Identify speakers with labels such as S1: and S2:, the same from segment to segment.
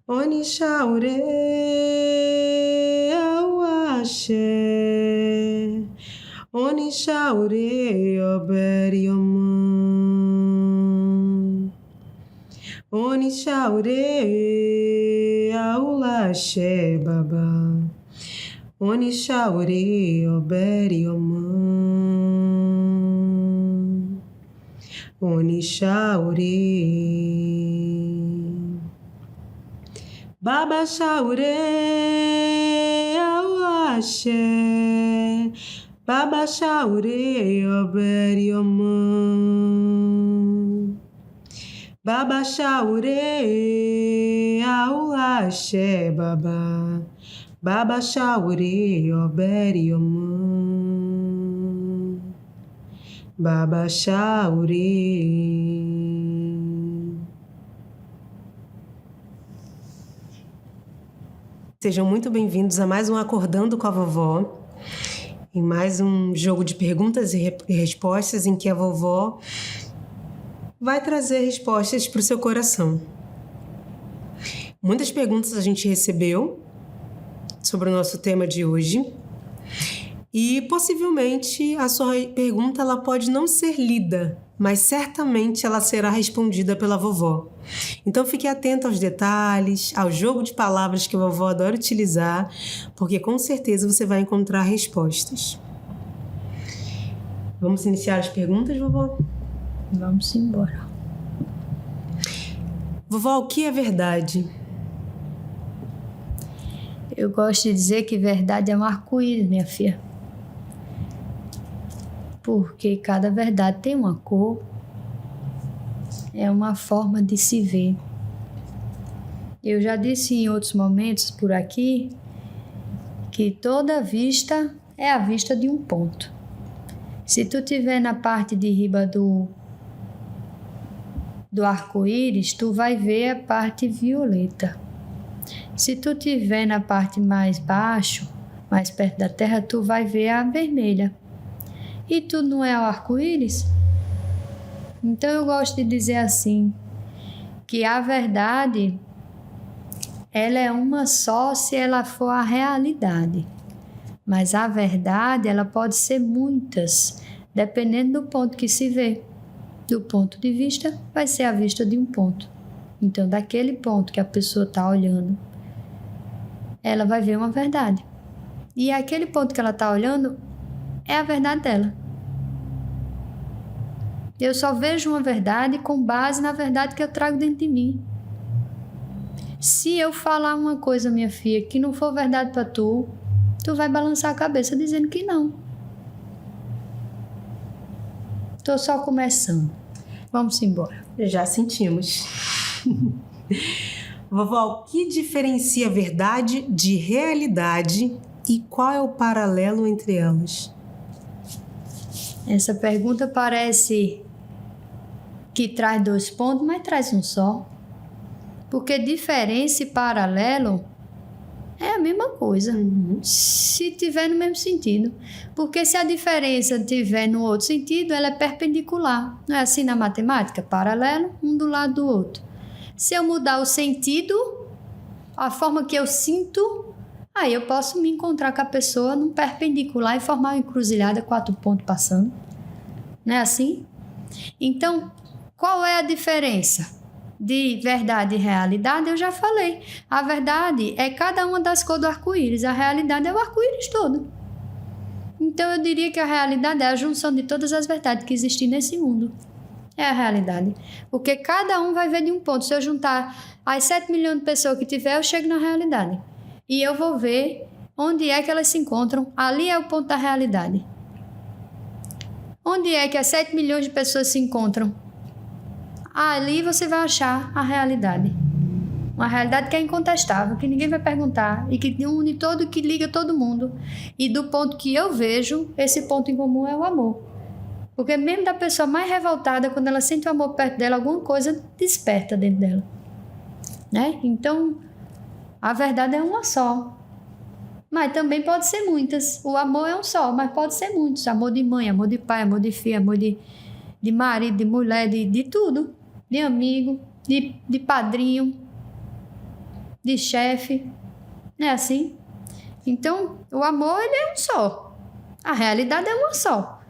S1: Onishaure Awache Onishaure Oberium Onishaure Aulache Baba Onishaure Oberium Onishaure Baba Shaure Awache Baba Shaure Oberium Baba Shaure Awache Baba Baba Shaure Oberium Baba Shaure. Sejam muito bem-vindos a mais um Acordando com a Vovó, em mais um jogo de perguntas e respostas em que a vovó vai trazer respostas para o seu coração. Muitas perguntas a gente recebeu sobre o nosso tema de hoje e possivelmente a sua pergunta ela pode não ser lida, mas certamente ela será respondida pela vovó. Então fique atento aos detalhes, ao jogo de palavras que a vovó adora utilizar, porque com certeza você vai encontrar respostas. Vamos iniciar as perguntas, vovó?
S2: Vamos embora.
S1: Vovó, o que é verdade?
S2: Eu gosto de dizer que verdade é um arco-íris, minha filha. Porque cada verdade tem uma cor, é uma forma de se ver. Eu já disse em outros momentos por aqui que toda vista é a vista de um ponto. Se tu estiver na parte de riba do arco-íris, tu vai ver a parte violeta. Se tu estiver na parte mais baixo, mais perto da terra, tu vai ver a vermelha. E tudo não é o arco-íris? Então eu gosto de dizer assim, que a verdade, ela é uma só se ela for a realidade. Mas a verdade, ela pode ser muitas, dependendo do ponto que se vê. Do ponto de vista, vai ser a vista de um ponto. Então, daquele ponto que a pessoa está olhando, ela vai ver uma verdade. E aquele ponto que ela está olhando é a verdade dela. Eu só vejo uma verdade com base na verdade que eu trago dentro de mim. Se eu falar uma coisa, minha filha, que não for verdade para tu, tu vai balançar a cabeça dizendo que não. Tô só começando. Vamos embora.
S1: Já sentimos. Vovó, o que diferencia verdade de realidade e qual é o paralelo entre elas?
S2: Essa pergunta parece que traz 2 pontos, mas traz um só. Porque diferença e paralelo é a mesma coisa, se tiver no mesmo sentido. Porque se a diferença tiver no outro sentido, ela é perpendicular. Não é assim na matemática? Paralelo, um do lado do outro. Se eu mudar o sentido, a forma que eu sinto, aí eu posso me encontrar com a pessoa num perpendicular e formar uma encruzilhada, 4 pontos passando. Não é assim? Então, qual é a diferença de verdade e realidade? Eu já falei. A verdade é cada uma das cores do arco-íris. A realidade é o arco-íris todo. Então, eu diria que a realidade é a junção de todas as verdades que existem nesse mundo. É a realidade. Porque cada um vai ver de um ponto. Se eu juntar as 7 milhões de pessoas que tiver, eu chego na realidade. E eu vou ver onde é que elas se encontram. Ali é o ponto da realidade. Onde é que as 7 milhões de pessoas se encontram? Ali você vai achar a realidade. Uma realidade que é incontestável, que ninguém vai perguntar e que une todo, que liga todo mundo. E do ponto que eu vejo, esse ponto em comum é o amor. Porque mesmo da pessoa mais revoltada, quando ela sente o amor perto dela, alguma coisa desperta dentro dela. Né? Então, a verdade é uma só. Mas também pode ser muitas. O amor é um só, mas pode ser muitos. Amor de mãe, amor de pai, amor de filho, amor de marido, de mulher, de tudo. De amigo, de padrinho. de chefe. Não é assim? Então, o amor, ele é um só. A realidade é uma só.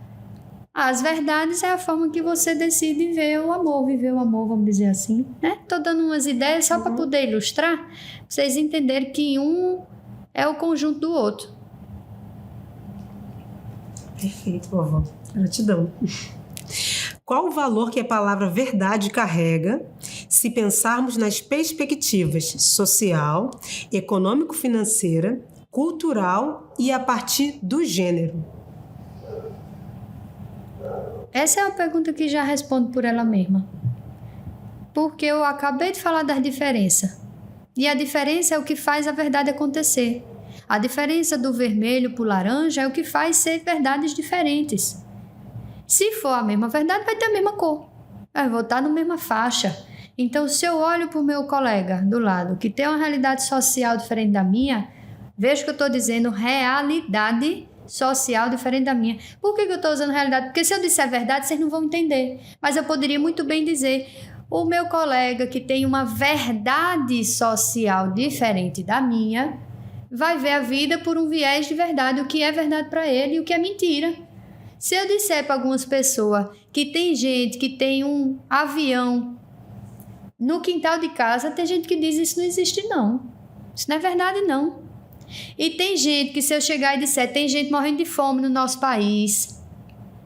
S2: As verdades é a forma que você decide ver o amor, viver o amor, vamos dizer assim, né? Tô dando umas ideias só para poder ilustrar, pra vocês entenderem que um é o conjunto do outro.
S1: Perfeito, vovó. Gratidão. Qual o valor que a palavra verdade carrega se pensarmos nas perspectivas social, econômico-financeira, cultural e a partir do gênero?
S2: Essa é uma pergunta que já respondo por ela mesma. Porque eu acabei de falar das diferenças. E a diferença é o que faz a verdade acontecer. A diferença do vermelho para o laranja é o que faz ser verdades diferentes. Se for a mesma verdade, vai ter a mesma cor. Vai voltar na mesma faixa. Então, se eu olho para o meu colega do lado, que tem uma realidade social diferente da minha, vejo que eu estou dizendo realidade social diferente da minha. Por que eu estou usando realidade? Porque se eu disser a verdade, vocês não vão entender. Mas eu poderia muito bem dizer, o meu colega que tem uma verdade social diferente da minha, vai ver a vida por um viés de verdade, o que é verdade para ele e o que é mentira. Se eu disser para algumas pessoas que tem gente que tem um avião no quintal de casa, tem gente que diz isso não existe não. Isso não é verdade não. E tem gente que se eu chegar e disser tem gente morrendo de fome no nosso país,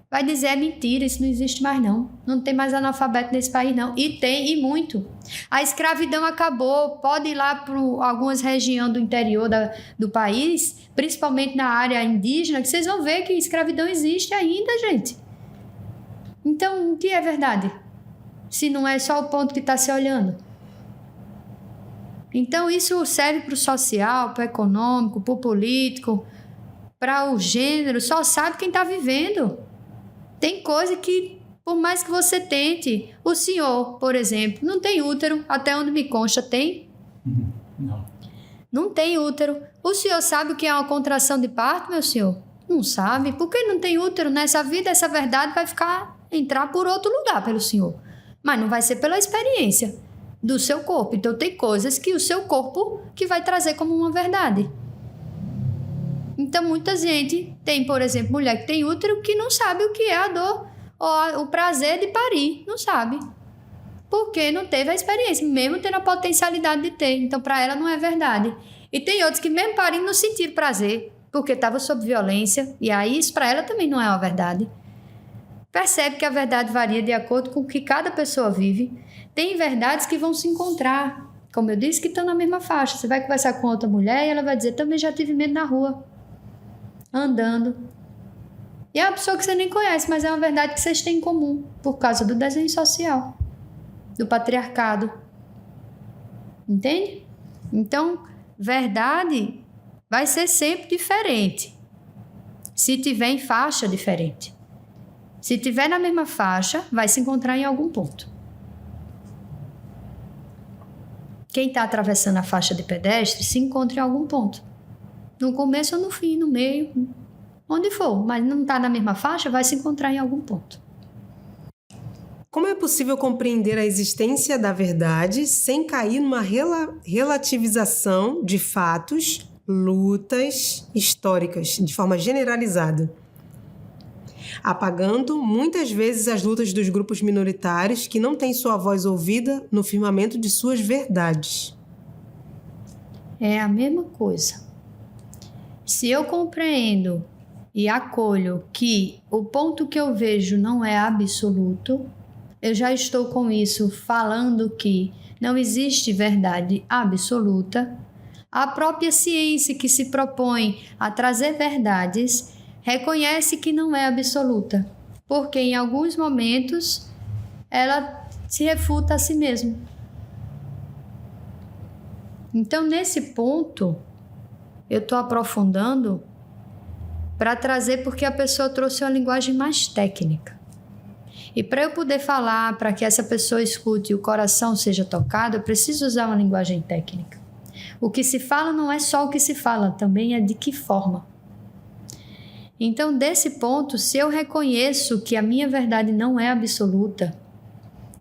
S2: vai dizer é mentira, isso não existe mais não. Não tem mais analfabeto nesse país não. E tem, e muito. A escravidão acabou, pode ir lá para algumas regiões do interior do país, principalmente na área indígena, que vocês vão ver que escravidão existe ainda, gente. Então, o que é verdade? Se não é só o ponto que está se olhando. Então, isso serve para o social, para o econômico, para o político, para o gênero, só sabe quem está vivendo. Tem coisa que, por mais que você tente, o senhor, por exemplo, não tem útero, até onde me consta, tem?
S3: Não.
S2: Não tem útero. O senhor sabe o que é uma contração de parto, meu senhor? Não sabe. Por que não tem útero nessa vida? Essa verdade vai entrar por outro lugar pelo senhor. Mas não vai ser pela experiência do seu corpo. Então tem coisas que o seu corpo que vai trazer como uma verdade. Então muita gente tem, por exemplo, mulher que tem útero que não sabe o que é a dor ou o prazer de parir. Não sabe. Porque não teve a experiência, mesmo tendo a potencialidade de ter. Então para ela não é verdade. E tem outros que mesmo parindo não sentiram prazer, porque estava sob violência. E aí isso para ela também não é uma verdade. Percebe que a verdade varia de acordo com o que cada pessoa vive. Tem verdades que vão se encontrar. Como eu disse, que estão na mesma faixa. Você vai conversar com outra mulher e ela vai dizer, também já tive medo na rua, andando. E é uma pessoa que você nem conhece, mas é uma verdade que vocês têm em comum, por causa do desenho social, do patriarcado. Entende? Então, verdade vai ser sempre diferente. Se tiver em faixa diferente. Se tiver na mesma faixa, vai se encontrar em algum ponto. Quem está atravessando a faixa de pedestre se encontra em algum ponto. No começo ou no fim, no meio, onde for. Mas não está na mesma faixa, vai se encontrar em algum ponto.
S1: Como é possível compreender a existência da verdade sem cair numa relativização de fatos, lutas históricas, de forma generalizada? Apagando muitas vezes as lutas dos grupos minoritários que não têm sua voz ouvida no firmamento de suas verdades.
S2: É a mesma coisa. Se eu compreendo e acolho que o ponto que eu vejo não é absoluto, eu já estou com isso falando que não existe verdade absoluta. A própria ciência que se propõe a trazer verdades reconhece que não é absoluta, porque em alguns momentos ela se refuta a si mesma. Então, nesse ponto, eu estou aprofundando para trazer, porque a pessoa trouxe uma linguagem mais técnica. E para eu poder falar, para que essa pessoa escute e o coração seja tocado, eu preciso usar uma linguagem técnica. O que se fala não é só o que se fala, também é de que forma. Então, desse ponto, se eu reconheço que a minha verdade não é absoluta,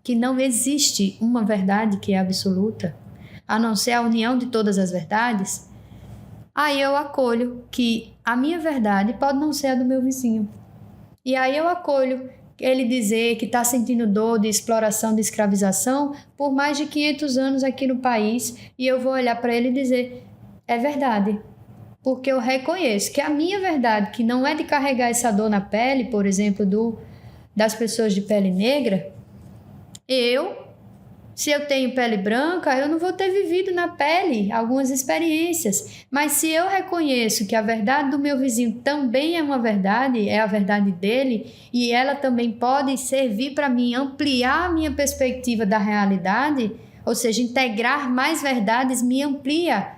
S2: que não existe uma verdade que é absoluta, a não ser a união de todas as verdades, aí eu acolho que a minha verdade pode não ser a do meu vizinho. E aí eu acolho ele dizer que está sentindo dor de exploração, de escravização por mais de 500 anos aqui no país, e eu vou olhar para ele e dizer, é verdade. Porque eu reconheço que a minha verdade, que não é de carregar essa dor na pele, por exemplo, das pessoas de pele negra, se eu tenho pele branca, eu não vou ter vivido na pele algumas experiências. Mas se eu reconheço que a verdade do meu vizinho também é uma verdade, é a verdade dele, e ela também pode servir para mim ampliar a minha perspectiva da realidade, ou seja, integrar mais verdades me amplia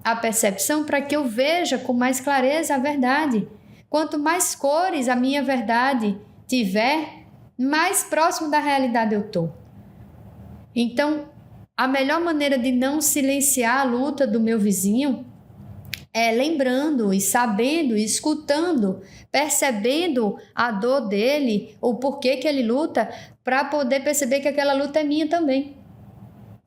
S2: a percepção para que eu veja com mais clareza a verdade. Quanto mais cores a minha verdade tiver, mais próximo da realidade eu estou. Então, a melhor maneira de não silenciar a luta do meu vizinho é lembrando e sabendo, escutando, percebendo a dor dele, ou por que ele luta, para poder perceber que aquela luta é minha também.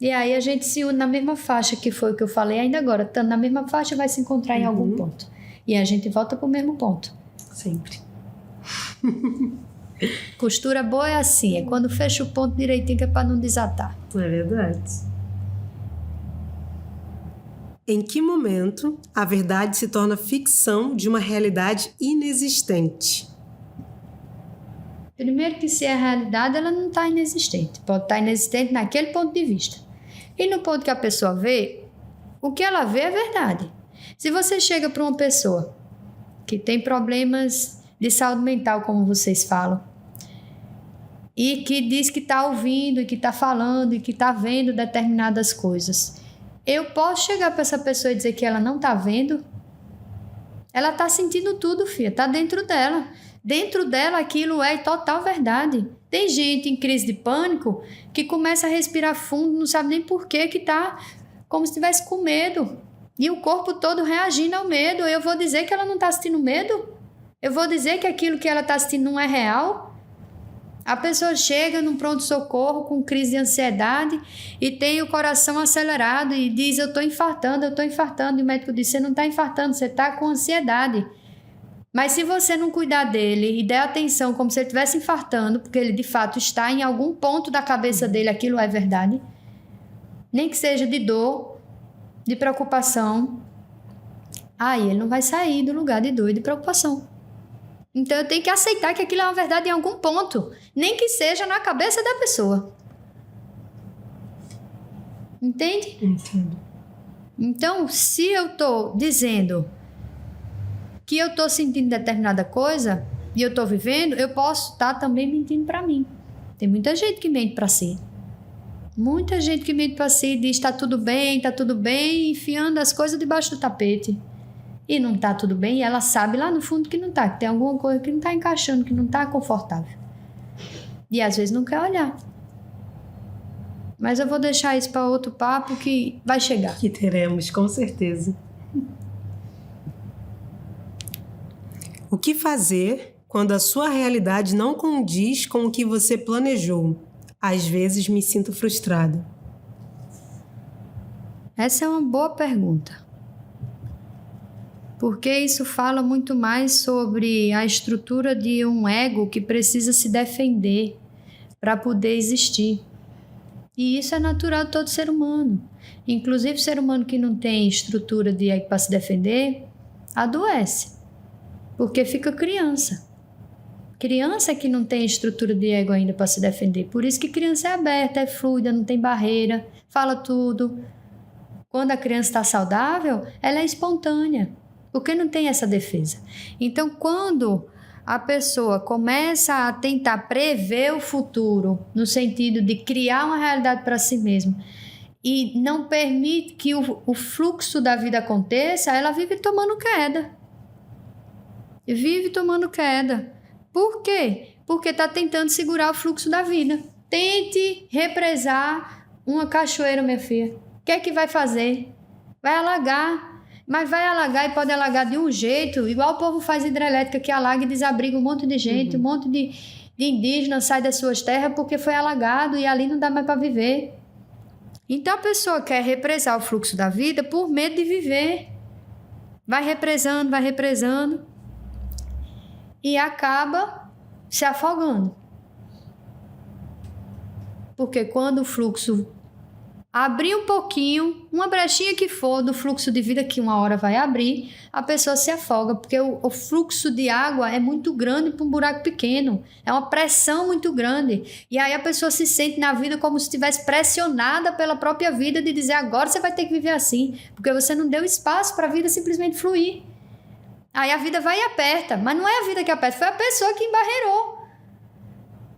S2: E aí a gente se une na mesma faixa, que foi o que eu falei ainda agora. Estando na mesma faixa, vai se encontrar em algum ponto. E a gente volta para o mesmo ponto.
S1: Sempre.
S2: Costura boa é assim, é quando fecha o ponto direitinho, que é para não desatar.
S1: É verdade. Em que momento a verdade se torna ficção de uma realidade inexistente?
S2: Primeiro que se é realidade, ela não está inexistente. Pode estar inexistente naquele ponto de vista. E no ponto que a pessoa vê, o que ela vê é verdade. Se você chega para uma pessoa que tem problemas de saúde mental, como vocês falam, e que diz que está ouvindo, e que está falando, e que está vendo determinadas coisas, eu posso chegar para essa pessoa e dizer que ela não está vendo? Ela está sentindo tudo, filha, está dentro dela. Dentro dela aquilo é total verdade. Tem gente em crise de pânico que começa a respirar fundo, não sabe nem por que está como se estivesse com medo. E o corpo todo reagindo ao medo. Eu vou dizer que ela não está sentindo medo? Eu vou dizer que aquilo que ela está sentindo não é real? A pessoa chega num pronto-socorro com crise de ansiedade e tem o coração acelerado e diz, eu estou infartando. E o médico diz, você não está infartando, você está com ansiedade. Mas se você não cuidar dele e der atenção como se ele estivesse infartando, porque ele de fato está em algum ponto da cabeça dele, aquilo é verdade, nem que seja de dor, de preocupação, aí ele não vai sair do lugar de dor e de preocupação. Então eu tenho que aceitar que aquilo é uma verdade em algum ponto, nem que seja na cabeça da pessoa. Entende?
S1: Entendo.
S2: Então, se eu estou dizendo que eu estou sentindo determinada coisa e eu estou vivendo, eu posso estar também mentindo para mim. Tem muita gente que mente para si. Muita gente que mente para si e diz está tudo bem, enfiando as coisas debaixo do tapete. E não está tudo bem, e ela sabe lá no fundo que não está, que tem alguma coisa que não está encaixando, que não está confortável. E às vezes não quer olhar. Mas eu vou deixar isso para outro papo que vai chegar.
S1: Que teremos, com certeza. O que fazer quando a sua realidade não condiz com o que você planejou? Às vezes me sinto frustrada.
S2: Essa é uma boa pergunta. Porque isso fala muito mais sobre a estrutura de um ego que precisa se defender para poder existir. E isso é natural de todo ser humano. Inclusive, o ser humano que não tem estrutura de ego para se defender, adoece. Porque fica criança. Criança que não tem estrutura de ego ainda para se defender. Por isso que criança é aberta, é fluida, não tem barreira, fala tudo. Quando a criança está saudável, ela é espontânea. Porque não tem essa defesa. Então, quando a pessoa começa a tentar prever o futuro, no sentido de criar uma realidade para si mesma, e não permite que o fluxo da vida aconteça, ela vive tomando queda. Vive tomando queda. Por quê? Porque está tentando segurar o fluxo da vida. Tente represar uma cachoeira, minha filha. O que é que vai fazer? Vai alagar. Mas vai alagar e pode alagar de um jeito, igual o povo faz hidrelétrica, que alaga e desabriga um monte de gente, um monte de indígenas sai das suas terras porque foi alagado e ali não dá mais para viver. Então a pessoa quer represar o fluxo da vida por medo de viver. Vai represando e acaba se afogando. Porque quando o fluxo abrir um pouquinho, uma brechinha que for do fluxo de vida que uma hora vai abrir, a pessoa se afoga, porque o fluxo de água é muito grande para um buraco pequeno, é uma pressão muito grande, e aí a pessoa se sente na vida como se estivesse pressionada pela própria vida de dizer, agora você vai ter que viver assim, porque você não deu espaço para a vida simplesmente fluir. Aí a vida vai e aperta, mas não é a vida que aperta, foi a pessoa que embarreirou.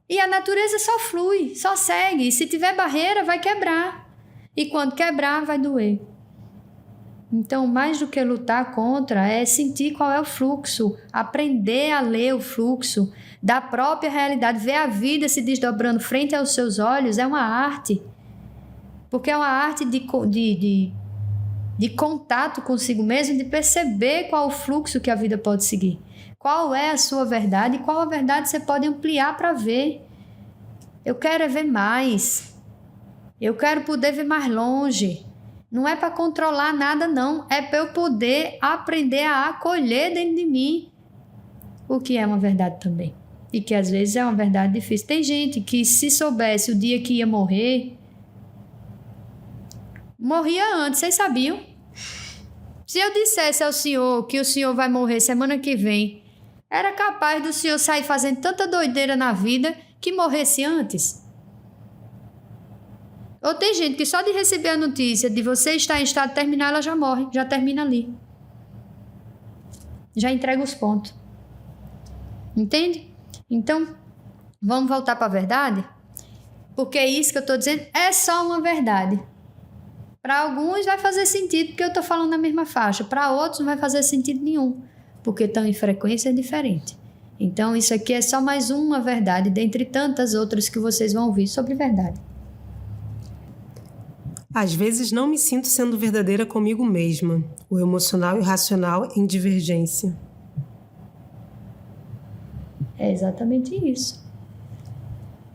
S2: E a natureza só flui, só segue, e se tiver barreira vai quebrar. E quando quebrar, vai doer. Então, mais do que lutar contra, é sentir qual é o fluxo, aprender a ler o fluxo da própria realidade, ver a vida se desdobrando frente aos seus olhos, é uma arte. Porque é uma arte de contato consigo mesmo, de perceber qual o fluxo que a vida pode seguir. Qual é a sua verdade e qual a verdade você pode ampliar para ver. Eu quero é ver mais. Eu quero poder ver mais longe. Não é para controlar nada, não. É para eu poder aprender a acolher dentro de mim o que é uma verdade também. E que às vezes é uma verdade difícil. Tem gente que se soubesse o dia que ia morrer, morria antes, vocês sabiam? Se eu dissesse ao senhor que o senhor vai morrer semana que vem, era capaz do senhor sair fazendo tanta doideira na vida que morresse antes? Ou tem gente que só de receber a notícia de você estar em estado terminal, ela já morre, já termina ali. Já entrega os pontos. Entende? Então, vamos voltar para a verdade? Porque é isso que eu estou dizendo, é só uma verdade. Para alguns vai fazer sentido porque eu estou falando na mesma faixa. Para outros não vai fazer sentido nenhum, porque estão em frequência diferente. Então, isso aqui é só mais uma verdade, dentre tantas outras que vocês vão ouvir sobre verdade.
S1: Às vezes não me sinto sendo verdadeira comigo mesma. O emocional e o racional em divergência.
S2: É exatamente isso.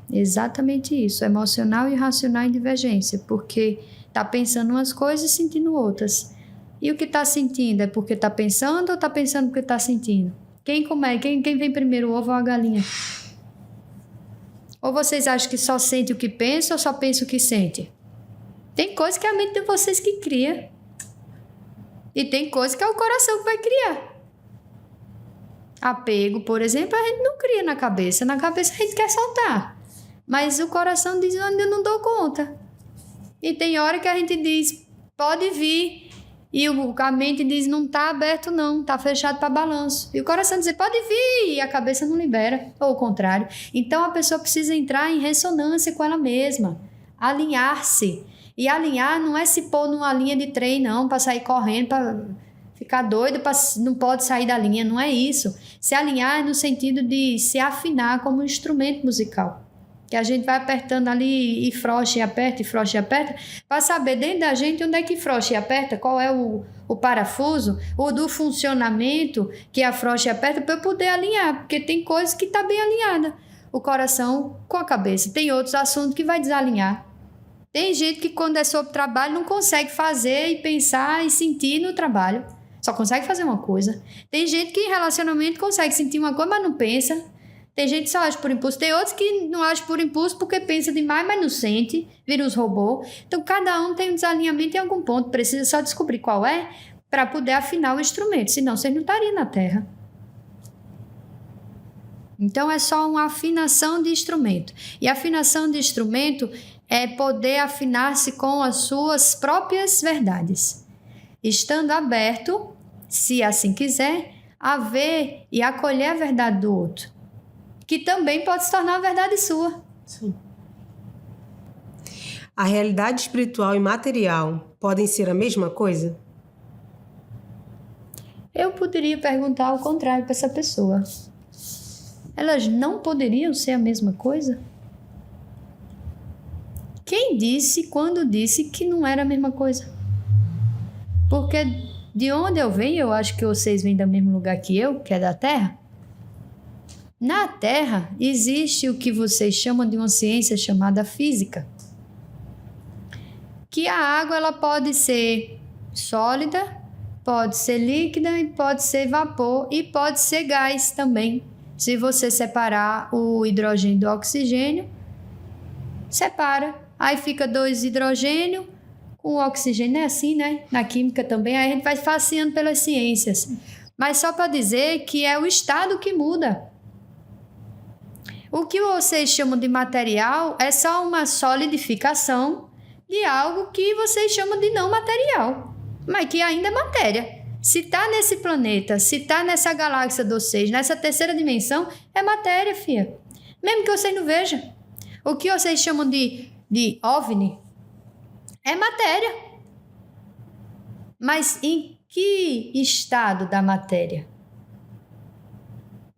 S2: Exatamente isso. Emocional e racional em divergência. Porque está pensando umas coisas e sentindo outras. E o que está sentindo é porque está pensando ou está pensando porque está sentindo? Quem vem primeiro, o ovo ou a galinha? Ou vocês acham que só sente o que pensa ou só pensa o que sente? Tem coisa que é a mente de vocês que cria. E tem coisa que é o coração que vai criar. Apego, por exemplo, a gente não cria na cabeça. Na cabeça a gente quer soltar. Mas o coração diz, eu ainda não dou conta. E tem hora que a gente diz, pode vir. E a mente diz, não está aberto não, está fechado para balanço. E o coração diz, pode vir. E a cabeça não libera. Ou o contrário. Então a pessoa precisa entrar em ressonância com ela mesma. Alinhar-se. E alinhar não é se pôr numa linha de trem, não, para sair correndo, para ficar doido, não pode sair da linha, não é isso. Se alinhar é no sentido de se afinar como um instrumento musical. Que a gente vai apertando ali e frouxa e aperta, para saber dentro da gente onde é que frouxa e aperta, qual é o parafuso, o do funcionamento que afrouxa e aperta, para eu poder alinhar, porque tem coisas que está bem alinhada. O coração com a cabeça. Tem outros assuntos que vai desalinhar. Tem gente que quando é sobre trabalho não consegue fazer e pensar e sentir no trabalho. Só consegue fazer uma coisa. Tem gente que em relacionamento consegue sentir uma coisa, mas não pensa. Tem gente que só age por impulso. Tem outros que não agem por impulso porque pensa demais, mas não sente. Vira uns robôs. Então cada um tem um desalinhamento em algum ponto. Precisa só descobrir qual é para poder afinar o instrumento. Senão vocês não estariam na Terra. Então é só uma afinação de instrumento. E a afinação de instrumento é poder afinar-se com as suas próprias verdades. Estando aberto, se assim quiser, a ver e acolher a verdade do outro. Que também pode se tornar a verdade sua.
S1: Sim. A realidade espiritual e material podem ser a mesma coisa?
S2: Eu poderia perguntar ao contrário para essa pessoa. Elas não poderiam ser a mesma coisa? Quem disse, quando disse que não era a mesma coisa? Porque de onde eu venho, eu acho que vocês vêm do mesmo lugar que eu, que é da Terra. Na Terra existe o que vocês chamam de uma ciência chamada física, que a água ela pode ser sólida, pode ser líquida e pode ser vapor e pode ser gás também. Se você separar o hidrogênio do oxigênio, separa. Aí fica 2 hidrogênio com o oxigênio. É assim, né? Na química também. Aí a gente vai passeando pelas ciências. Mas só para dizer que é o estado que muda. O que vocês chamam de material é só uma solidificação de algo que vocês chamam de não material, mas que ainda é matéria. Se está nesse planeta, se está nessa galáxia de vocês, nessa terceira dimensão, é matéria, filha. Mesmo que vocês não vejam. O que vocês chamam de OVNI é matéria. Mas em que estado da matéria?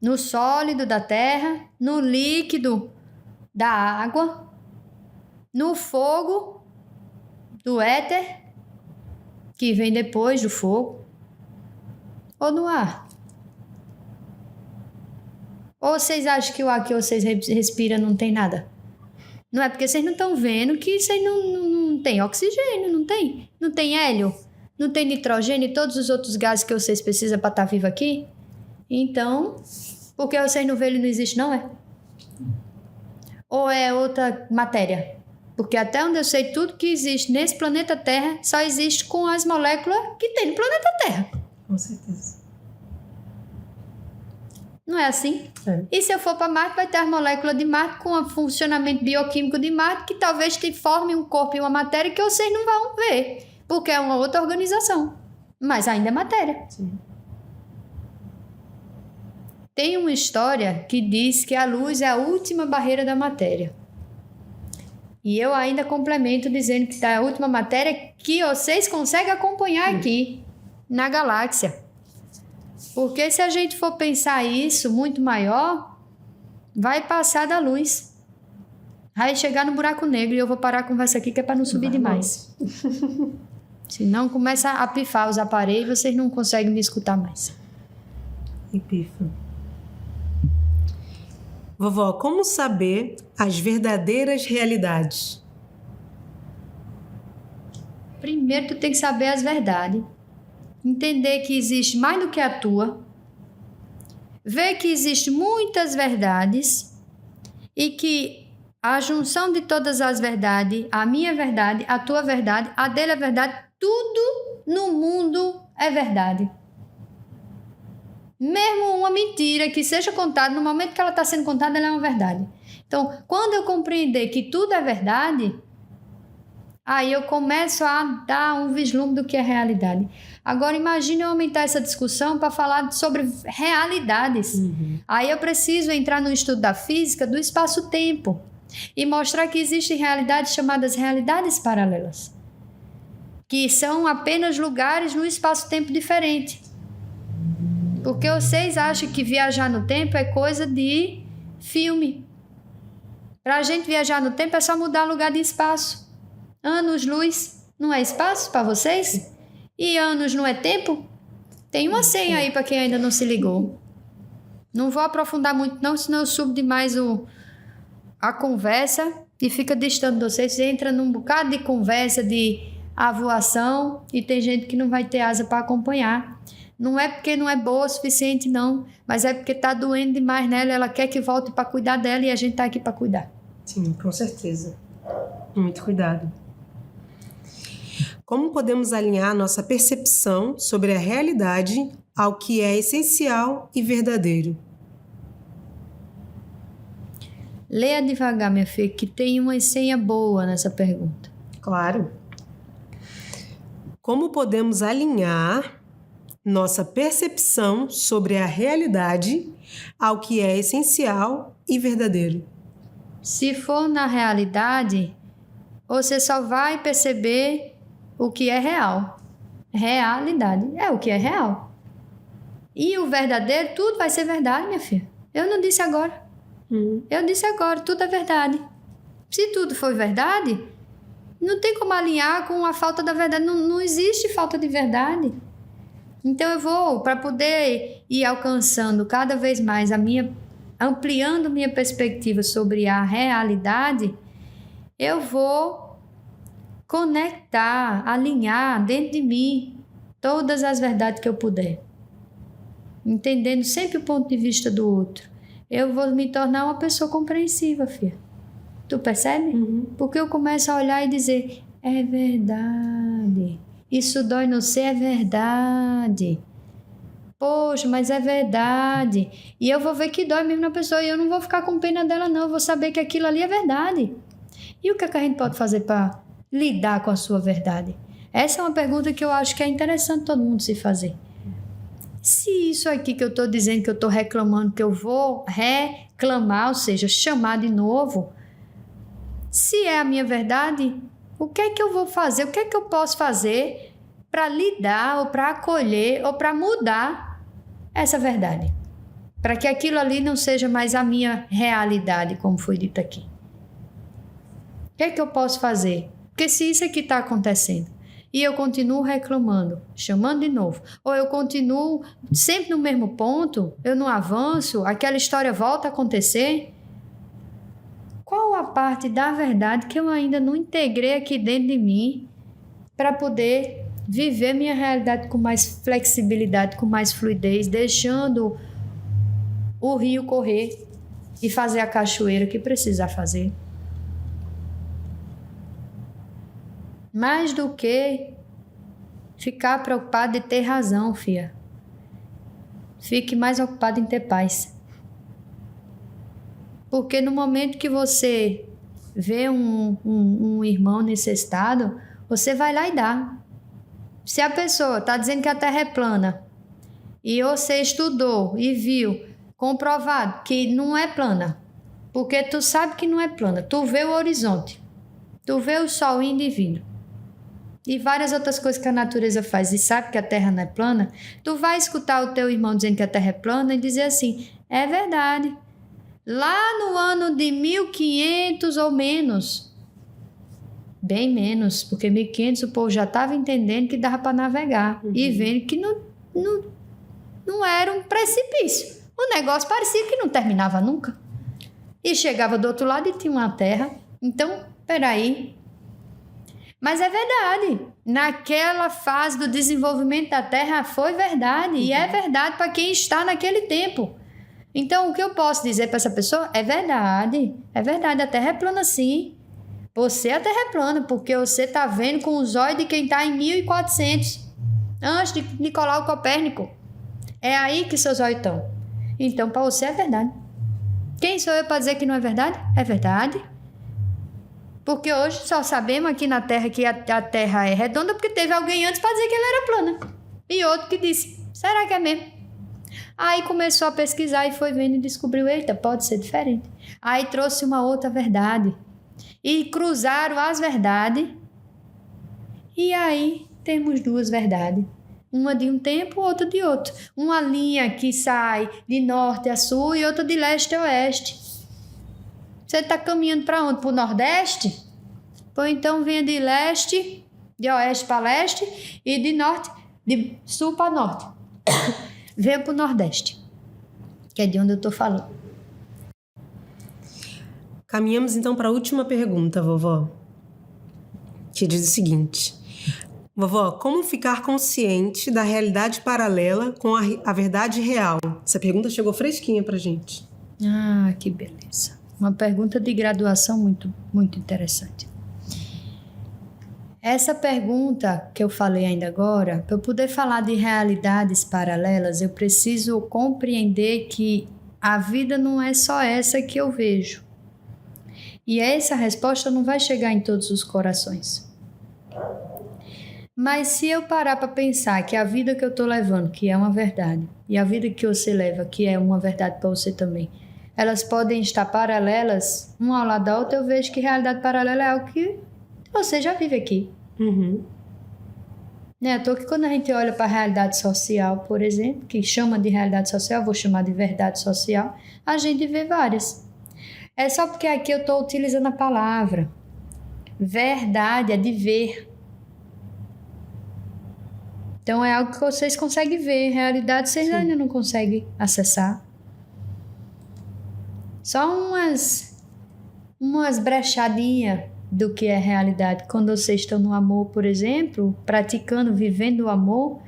S2: No sólido da terra, no líquido da água, no fogo do éter, que vem depois do fogo, ou no ar? Ou vocês acham que o ar que vocês respiram não tem nada? Não é porque vocês não estão vendo que vocês não tem oxigênio, não tem? Não tem hélio? Não tem nitrogênio e todos os outros gases que vocês precisam para estar vivo aqui? Então, porque vocês não veem, ele não existe, não é? Ou é outra matéria? Porque até onde eu sei, tudo que existe nesse planeta Terra só existe com as moléculas que tem no planeta Terra.
S1: Com certeza.
S2: Não é assim?
S1: É.
S2: E se eu for para Marte, vai ter as moléculas de Marte com o funcionamento bioquímico de Marte, que talvez te forme um corpo e uma matéria que vocês não vão ver, porque é uma outra organização. Mas ainda é matéria.
S1: Sim.
S2: Tem uma história que diz que a luz é a última barreira da matéria. E eu ainda complemento dizendo que é a última matéria que vocês conseguem acompanhar aqui, na galáxia. Porque se a gente for pensar isso muito maior, vai passar da luz. Vai chegar no buraco negro e eu vou parar a conversa aqui que é para não subir demais. Senão começa a pifar os aparelhos e vocês não conseguem me escutar mais.
S1: E pifa. Vovó, como saber as verdadeiras realidades?
S2: Primeiro, tu tem que saber as verdades. Entender que existe mais do que a tua. Ver que existe muitas verdades e que a junção de todas as verdades, a minha verdade, a tua verdade, a dele é verdade, tudo no mundo é verdade. Mesmo uma mentira que seja contada, no momento que ela está sendo contada, ela é uma verdade. Então, quando eu compreender que tudo é verdade, aí eu começo a dar um vislumbre do que é realidade. Agora, imagine eu aumentar essa discussão para falar sobre realidades. Aí eu preciso entrar no estudo da física do espaço-tempo e mostrar que existem realidades chamadas realidades paralelas, que são apenas lugares no espaço-tempo diferente. Porque vocês acham que viajar no tempo é coisa de filme. Para a gente viajar no tempo é só mudar lugar de espaço. Anos-luz não é espaço para vocês? E anos não é tempo? Tem uma senha aí para quem ainda não se ligou. Não vou aprofundar muito não, senão eu subo demais a conversa e fica distante de vocês. Você entra num bocado de conversa de avoação e tem gente que não vai ter asa para acompanhar. Não é porque não é boa o suficiente, não. Mas é porque tá doendo demais nela. Ela quer que volte para cuidar dela e a gente tá aqui para cuidar.
S1: Sim, com certeza. Muito cuidado. Como podemos alinhar nossa percepção sobre a realidade ao que é essencial e verdadeiro?
S2: Leia devagar, minha filha, que tem uma senha boa nessa pergunta.
S1: Claro. Como podemos alinhar nossa percepção sobre a realidade ao que é essencial e verdadeiro?
S2: Se for na realidade, você só vai perceber o que é real. Realidade é o que é real. E o verdadeiro, tudo vai ser verdade, minha filha. Eu não disse agora. Eu disse agora, tudo é verdade. Se tudo for verdade, não tem como alinhar com a falta da verdade. Não existe falta de verdade. Então eu vou, para poder ir alcançando cada vez mais ampliando minha perspectiva sobre a realidade, eu vou conectar, alinhar dentro de mim todas as verdades que eu puder. Entendendo sempre o ponto de vista do outro. Eu vou me tornar uma pessoa compreensiva, filha. Tu percebe? Porque eu começo a olhar e dizer, é verdade. Isso dói no ser, é verdade. Poxa, mas é verdade. E eu vou ver que dói mesmo na pessoa e eu não vou ficar com pena dela, não. Eu vou saber que aquilo ali é verdade. E o que a gente pode fazer para lidar com a sua verdade? Essa é uma pergunta que eu acho que é interessante todo mundo se fazer. Se isso aqui que eu estou dizendo, que eu estou reclamando, que eu vou reclamar, ou seja, chamar de novo, se é a minha verdade, o que é que eu vou fazer? O que é que eu posso fazer para lidar, ou para acolher, ou para mudar essa verdade? Para que aquilo ali não seja mais a minha realidade, como foi dito aqui. O que é que eu posso fazer? Porque se isso aqui está acontecendo, e eu continuo reclamando, chamando de novo, ou eu continuo sempre no mesmo ponto, eu não avanço, aquela história volta a acontecer, qual a parte da verdade que eu ainda não integrei aqui dentro de mim para poder viver minha realidade com mais flexibilidade, com mais fluidez, deixando o rio correr e fazer a cachoeira que precisa fazer? Mais do que ficar preocupado de ter razão, filha. Fique mais ocupado em ter paz. Porque no momento que você vê um irmão necessitado, você vai lá e dá. Se a pessoa está dizendo que a Terra é plana e você estudou e viu, comprovado que não é plana, porque tu sabe que não é plana, tu vê o horizonte, tu vê o sol indo e vindo, e várias outras coisas que a natureza faz e sabe que a Terra não é plana, tu vai escutar o teu irmão dizendo que a Terra é plana e dizer assim, é verdade. Lá no ano de 1500 ou menos, bem menos, porque 1500 o povo já estava entendendo que dava para navegar e vendo que não era um precipício. O negócio parecia que não terminava nunca. E chegava do outro lado e tinha uma terra. Então, peraí. Mas é verdade. Naquela fase do desenvolvimento da Terra foi verdade. E é verdade para quem está naquele tempo. Então, o que eu posso dizer para essa pessoa? É verdade. É verdade. A Terra é plana sim. Você, a Terra é plana, porque você está vendo com os olhos de quem está em 1400. Antes de Nicolau Copérnico. É aí que seus olhos estão. Então, para você é verdade. Quem sou eu para dizer que não é verdade? É verdade. Porque hoje só sabemos aqui na Terra que a Terra é redonda porque teve alguém antes para dizer que ela era plana. E outro que disse, será que é mesmo? Aí começou a pesquisar e foi vendo e descobriu, eita, pode ser diferente. Aí trouxe uma outra verdade. E cruzaram as verdades. E aí temos duas verdades. Uma de um tempo, outra de outro. Uma linha que sai de norte a sul e outra de leste a oeste. Você está caminhando para onde? Para o nordeste? Pois então venha de leste, de oeste para leste e de norte, de sul para norte. Venha para o nordeste, que é de onde eu estou falando.
S1: Caminhamos então para a última pergunta, vovó, que diz o seguinte. Vovó, como ficar consciente da realidade paralela com a verdade real? Essa pergunta chegou fresquinha pra gente.
S2: Ah, que beleza. Uma pergunta de graduação muito, muito interessante. Essa pergunta que eu falei ainda agora, para eu poder falar de realidades paralelas, eu preciso compreender que a vida não é só essa que eu vejo. E essa resposta não vai chegar em todos os corações. Mas se eu parar para pensar que a vida que eu estou levando, que é uma verdade, e a vida que você leva, que é uma verdade para você também, elas podem estar paralelas, uma ao lado da outra, eu vejo que realidade paralela é algo que você já vive aqui. Né? À toa que quando a gente olha para a realidade social, por exemplo, que chama de realidade social, vou chamar de verdade social, a gente vê várias. É só porque aqui eu estou utilizando a palavra. Verdade é de ver. Então é algo que vocês conseguem ver. Realidade vocês ainda não conseguem acessar. Só umas brechadinhas do que é realidade. Quando vocês estão no amor, por exemplo, praticando, vivendo o amor,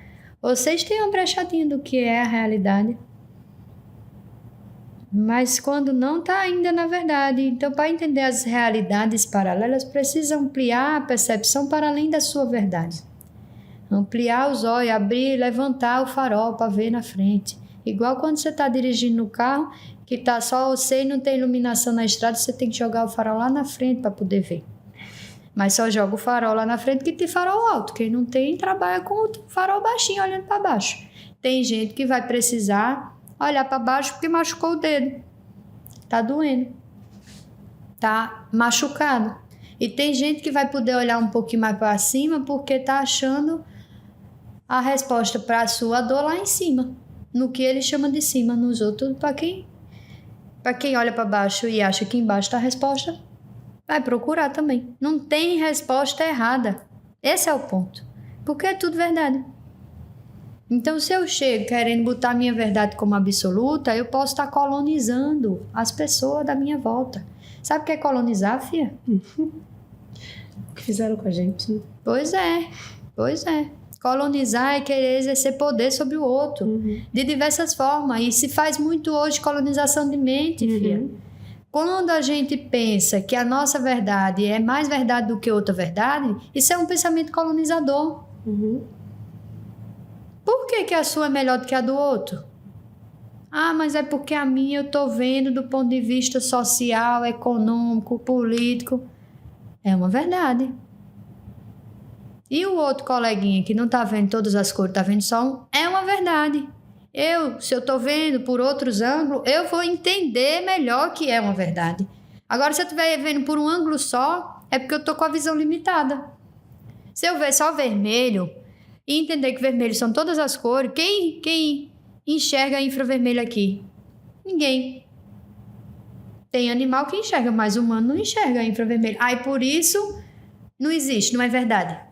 S2: vocês têm uma brechadinha do que é a realidade. Mas quando não, está ainda na verdade. Então, para entender as realidades paralelas, precisa ampliar a percepção para além da sua verdade. Ampliar os olhos, abrir, levantar o farol para ver na frente. Igual quando você está dirigindo no carro, que está só você e não tem iluminação na estrada, você tem que jogar o farol lá na frente para poder ver. Mas só joga o farol lá na frente que tem farol alto. Quem não tem, trabalha com o farol baixinho, olhando para baixo. Tem gente que vai precisar olhar para baixo porque machucou o dedo. Tá doendo. Tá machucado. E tem gente que vai poder olhar um pouquinho mais para cima porque tá achando a resposta para a sua dor lá em cima. No que ele chama de cima, nos outros, para quem olha para baixo e acha que embaixo está a resposta, vai procurar também. Não tem resposta errada. Esse é o ponto. Porque é tudo verdade. Então, se eu chego querendo botar a minha verdade como absoluta, eu posso estar colonizando as pessoas da minha volta. Sabe o que é colonizar, filha?
S1: O que fizeram com a gente, né?
S2: Pois é. Colonizar é querer exercer poder sobre o outro. De diversas formas. E se faz muito hoje colonização de mente, filha. Quando a gente pensa que a nossa verdade é mais verdade do que outra verdade, isso é um pensamento colonizador. Por que a sua é melhor do que a do outro? Ah, mas é porque a minha eu tô vendo do ponto de vista social, econômico, político. É uma verdade. E o outro coleguinha que não tá vendo todas as cores, tá vendo só um, é uma verdade. Se eu tô vendo por outros ângulos, eu vou entender melhor que é uma verdade. Agora, se eu estiver vendo por um ângulo só, é porque eu tô com a visão limitada. Se eu ver só vermelho e entender que vermelho são todas as cores, quem enxerga infravermelho aqui? Ninguém. Tem animal que enxerga, mas humano não enxerga infravermelho. Aí por isso não existe, não é verdade.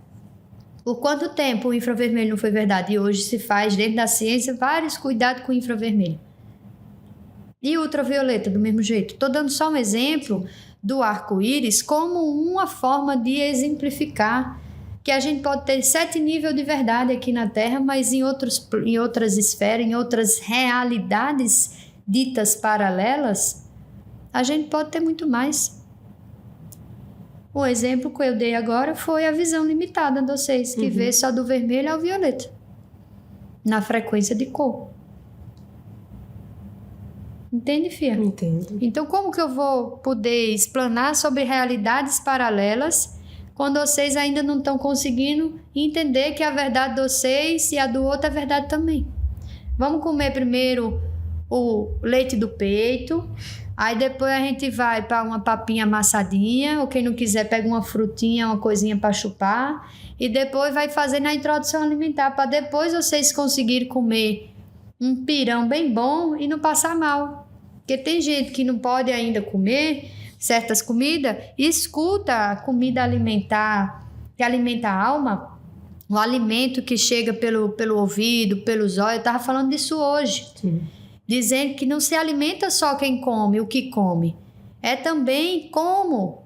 S2: Por quanto tempo o infravermelho não foi verdade? E hoje se faz, dentro da ciência, vários cuidados com o infravermelho. E ultravioleta, do mesmo jeito. Estou dando só um exemplo do arco-íris como uma forma de exemplificar que a gente pode ter 7 níveis de verdade aqui na Terra, mas em outras esferas, em outras realidades ditas paralelas, a gente pode ter muito mais. O exemplo que eu dei agora foi a visão limitada de vocês, que vê só do vermelho ao violeta, na frequência de cor. Entende, Fia?
S1: Entendo.
S2: Então, como que eu vou poder explanar sobre realidades paralelas quando vocês ainda não estão conseguindo entender que a verdade de vocês e a do outro é verdade também? Vamos comer primeiro o leite do peito, aí depois a gente vai para uma papinha amassadinha, ou quem não quiser pega uma frutinha, uma coisinha para chupar, e depois vai fazendo a introdução alimentar, para depois vocês conseguirem comer um pirão bem bom e não passar mal. Porque tem gente que não pode ainda comer certas comidas, escuta a comida alimentar, que alimenta a alma, o alimento que chega pelo ouvido, pelos olhos. Eu estava falando disso hoje.
S1: Sim.
S2: Dizendo que não se alimenta só quem come, o que come. É também como.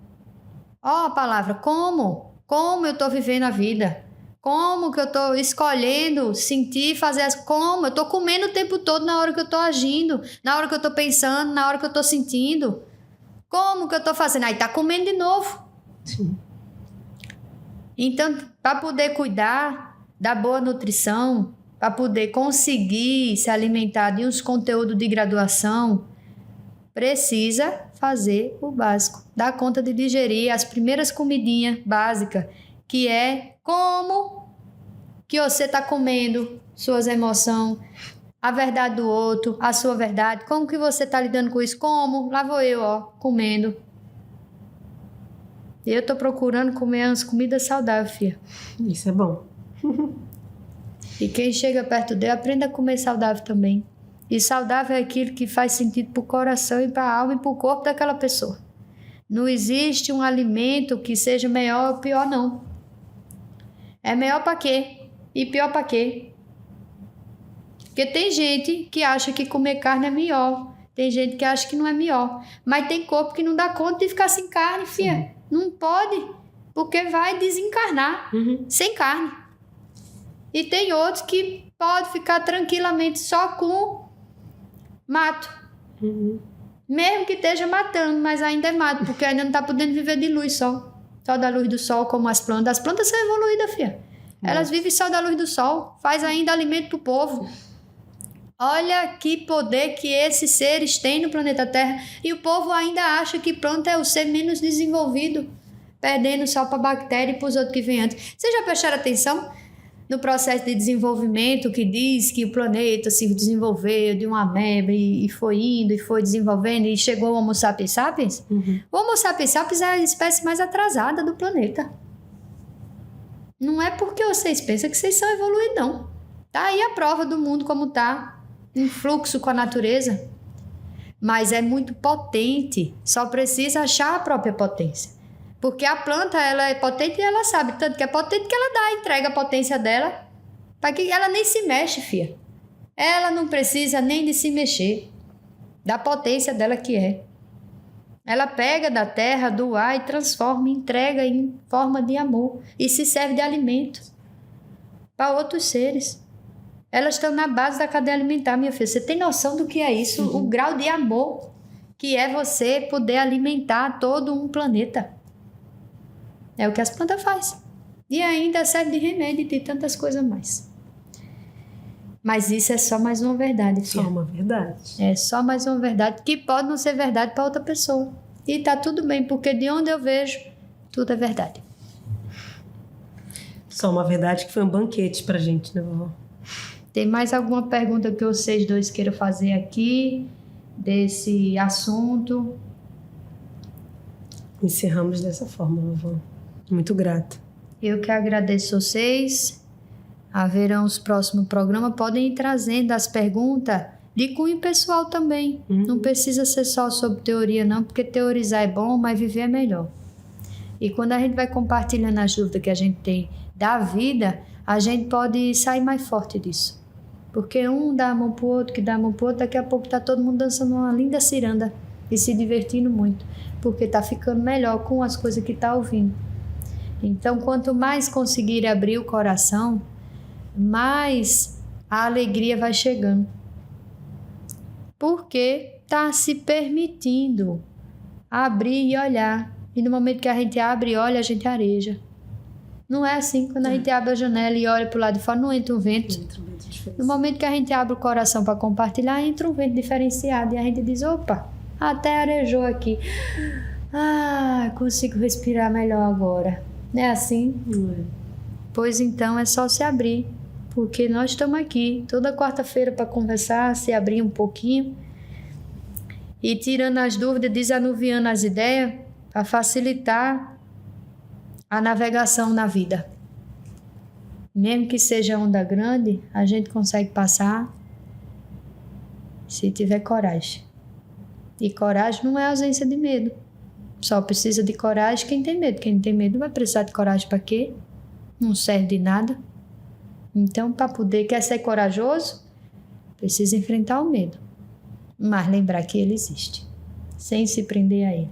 S2: Ó a palavra, como. Como eu estou vivendo a vida. Como que eu estou escolhendo sentir, fazer as... Como eu estou comendo o tempo todo na hora que eu estou agindo, na hora que eu estou pensando, na hora que eu estou sentindo. Como que eu estou fazendo? Aí está comendo de novo.
S1: Sim.
S2: Então, para poder cuidar da boa nutrição, para poder conseguir se alimentar de uns conteúdos de graduação, precisa fazer o básico. Dar conta de digerir as primeiras comidinhas básicas, que é como que você está comendo, suas emoções, a verdade do outro, a sua verdade, como que você está lidando com isso, como, lá vou eu, ó, comendo. Eu estou procurando comer umas comidas saudáveis, filha.
S1: Isso é bom.
S2: E quem chega perto dele, aprenda a comer saudável também. E saudável é aquilo que faz sentido para o coração e para a alma e para o corpo daquela pessoa. Não existe um alimento que seja melhor ou pior, não. É melhor para quê? E pior para quê? Porque tem gente que acha que comer carne é melhor. Tem gente que acha que não é melhor. Mas tem corpo que não dá conta de ficar sem carne, filha. Não pode, porque vai desencarnar sem carne. E tem outros que pode ficar tranquilamente só com mato. Mesmo que esteja matando, mas ainda é mato, porque ainda não está podendo viver de luz só da luz do sol, como as plantas. As plantas são evoluídas, filha. Elas vivem só da luz do sol, faz ainda alimento para o povo. Olha que poder que esses seres têm no planeta Terra. E o povo ainda acha que planta é o ser menos desenvolvido, perdendo só para bactéria e para os outros que vêm antes. Vocês já prestaram atenção no processo de desenvolvimento que diz que o planeta se desenvolveu de uma ameba e foi indo e foi desenvolvendo e chegou ao Homo sapiens sapiens? O Homo sapiens sapiens é a espécie mais atrasada do planeta. Não é porque vocês pensam que vocês são evoluídos, não. Tá aí a prova do mundo como tá, em fluxo com a natureza. Mas é muito potente, só precisa achar a própria potência. Porque a planta, ela é potente e ela sabe, tanto que é potente que ela dá, entrega a potência dela, para que ela nem se mexe, filha. Ela não precisa nem de se mexer, da potência dela que é. Ela pega da terra, do ar e transforma, entrega em forma de amor e se serve de alimento para outros seres. Elas estão na base da cadeia alimentar, minha filha. Você tem noção do que é isso? O grau de amor que é você poder alimentar todo um planeta. É o que as plantas fazem. E ainda serve de remédio e de tantas coisas mais. Mas isso é só mais uma verdade, filha.
S1: Só uma verdade.
S2: É só mais uma verdade que pode não ser verdade para outra pessoa. E tá tudo bem, porque de onde eu vejo, tudo é verdade.
S1: Só uma verdade que foi um banquete pra gente, né, vovó?
S2: Tem mais alguma pergunta que vocês dois queiram fazer aqui desse assunto?
S1: Encerramos dessa forma, vovó. Muito grata.
S2: Eu que agradeço vocês. Haverão os próximos programas. Podem ir trazendo as perguntas de cunho pessoal também. Não precisa ser só sobre teoria, não, porque teorizar é bom, mas viver é melhor. E quando a gente vai compartilhando as dúvidas que a gente tem da vida, a gente pode sair mais forte disso. Porque um dá a mão pro outro, que dá a mão pro outro, daqui a pouco tá todo mundo dançando uma linda ciranda e se divertindo muito, porque tá ficando melhor com as coisas que tá ouvindo. Então, quanto mais conseguir abrir o coração, mais a alegria vai chegando. Porque tá se permitindo abrir e olhar. E no momento que a gente abre e olha, a gente areja. Não é assim, quando a gente abre a janela e olha pro lado de fora, não entra um vento. No momento que a gente abre o coração para compartilhar, entra um vento diferenciado. E a gente diz, opa, até arejou aqui. Ah, consigo respirar melhor agora. Não é assim? Pois então é só se abrir, porque nós estamos aqui toda quarta-feira para conversar, se abrir um pouquinho e tirando as dúvidas, desanuviando as ideias para facilitar a navegação na vida. Mesmo que seja onda grande, a gente consegue passar se tiver coragem. E coragem não é ausência de medo. Só precisa de coragem quem tem medo. Quem não tem medo vai precisar de coragem para quê? Não serve de nada. Então, para poder, quer ser corajoso, precisa enfrentar o medo. Mas lembrar que ele existe, sem se prender a ele.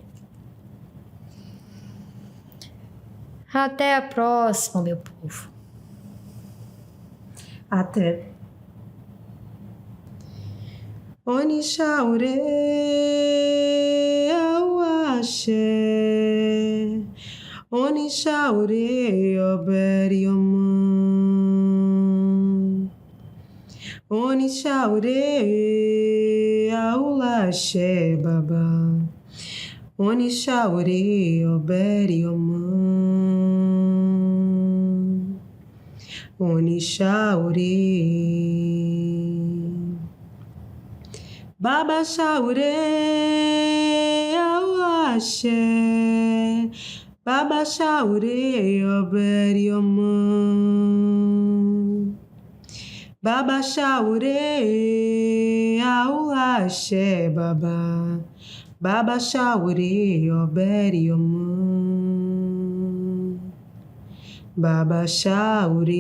S2: Até a próxima, meu povo.
S1: Até. Onishaure Awashe Onishaure Oberioma Onishaure Aulashe Baba Onishaure Oberioma Onishaure Baba Shaure Awashe Baba Shaure Oberioma Baba Shaure Awashe Baba Baba Shaure Oberioma Baba Shaure